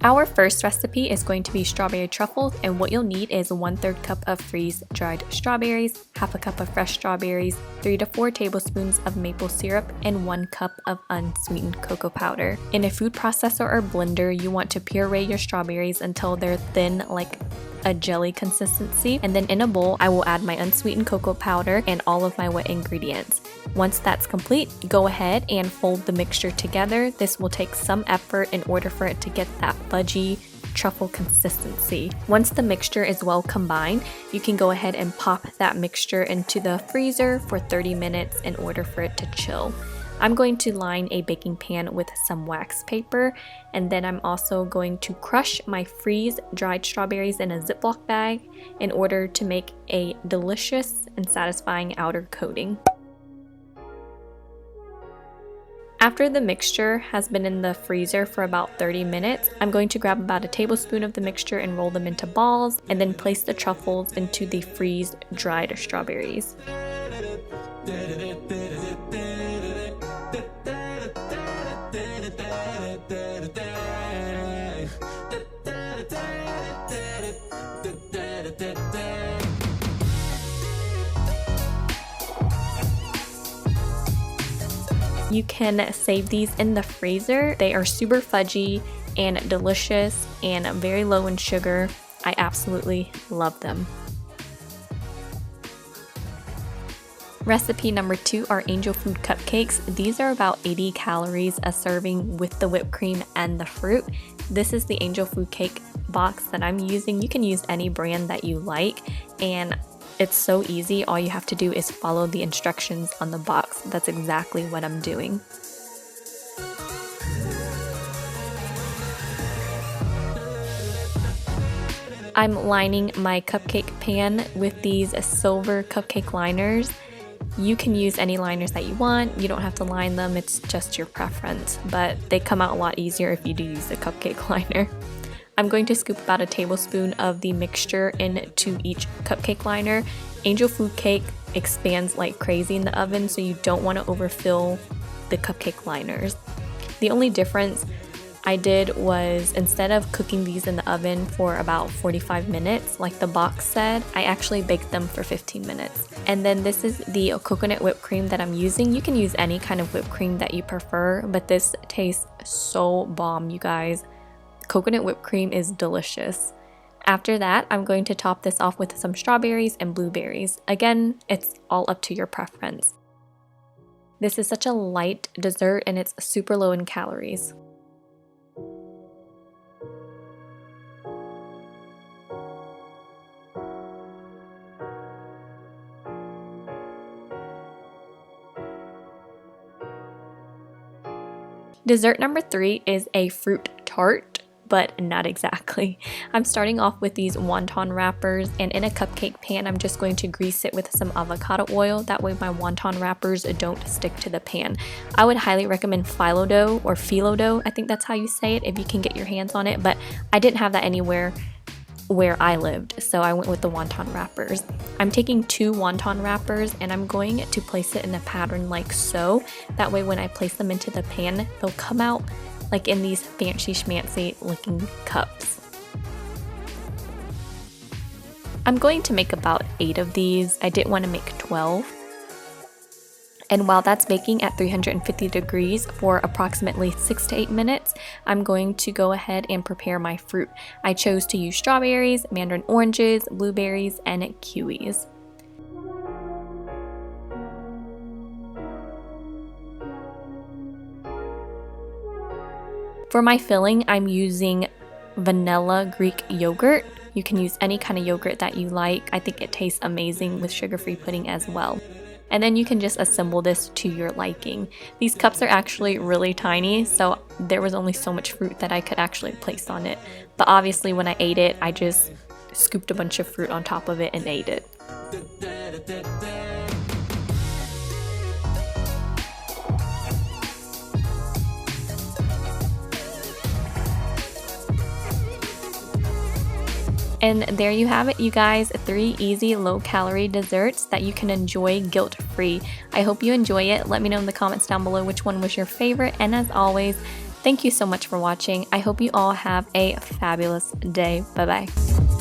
Our first recipe is going to be strawberry truffles, and what you'll need is 1/3 cup of freeze-dried strawberries, half a cup of fresh strawberries, 3 to 4 tablespoons of maple syrup, and 1 cup of unsweetened cocoa powder. In a food processor or blender, you want to puree your strawberries until they're thin like a jelly consistency, and then in a bowl I will add my unsweetened cocoa powder and all of my wet ingredients. Once that's complete, go ahead and fold the mixture together. This will take some effort in order for it to get that fudgy truffle consistency. Once the mixture is well combined, you can go ahead and pop that mixture into the freezer for 30 minutes in order for it to chill. I'm going to line a baking pan with some wax paper, and then I'm also going to crush my freeze-dried strawberries in a Ziploc bag in order to make a delicious and satisfying outer coating. After the mixture has been in the freezer for about 30 minutes, I'm going to grab about a tablespoon of the mixture and roll them into balls, and then place the truffles into the freeze-dried strawberries. You can save these in the freezer. They are super fudgy and delicious and very low in sugar. I absolutely love them. Recipe number 2 are angel food cupcakes. These are about 80 calories a serving with the whipped cream and the fruit. This is the angel food cake box that I'm using. You can use any brand that you like, and it's so easy. All you have to do is follow the instructions on the box. That's exactly what I'm doing. I'm lining my cupcake pan with these silver cupcake liners. You can use any liners that you want. You don't have to line them, it's just your preference, but they come out a lot easier if you do use a cupcake liner. I'm going to scoop about a tablespoon of the mixture into each cupcake liner. Angel food cake expands like crazy in the oven, so you don't want to overfill the cupcake liners. The only difference I did was, instead of cooking these in the oven for about 45 minutes like the box said, I actually baked them for 15 minutes. And then this is the coconut whipped cream that I'm using. You can use any kind of whipped cream that you prefer, but this tastes so bomb, you guys. Coconut whipped cream is delicious. After that, I'm going to top this off with some strawberries and blueberries. Again, it's all up to your preference. This is such a light dessert and it's super low in calories. Dessert number 3 is a fruit tart, but not exactly. I'm starting off with these wonton wrappers, and in a cupcake pan I'm just going to grease it with some avocado oil. That way my wonton wrappers don't stick to the pan. I would highly recommend phyllo dough or phyllo dough, I think that's how you say it, if you can get your hands on it, but I didn't have that anywhere where I lived, so I went with the wonton wrappers. I'm taking 2 wonton wrappers and I'm going to place it in a pattern like so. That way when I place them into the pan, they'll come out like in these fancy schmancy looking cups. I'm going to make about 8 of these. I didn't want to make 12. And while that's baking at 350 degrees for approximately 6 to 8 minutes, I'm going to go ahead and prepare my fruit. I chose to use strawberries, mandarin oranges, blueberries, and kiwis. For my filling, I'm using vanilla Greek yogurt. You can use any kind of yogurt that you like. I think it tastes amazing with sugar-free pudding as well. And then you can just assemble this to your liking. These cups are actually really tiny, so there was only so much fruit that I could actually place on it. But obviously when I ate it, I just scooped a bunch of fruit on top of it and ate it. And there you have it, you guys, 3 easy low-calorie desserts that you can enjoy guilt-free. I hope you enjoy it. Let me know in the comments down below which one was your favorite. And as always, Thank you so much for watching. I hope you all have a fabulous day. Bye bye.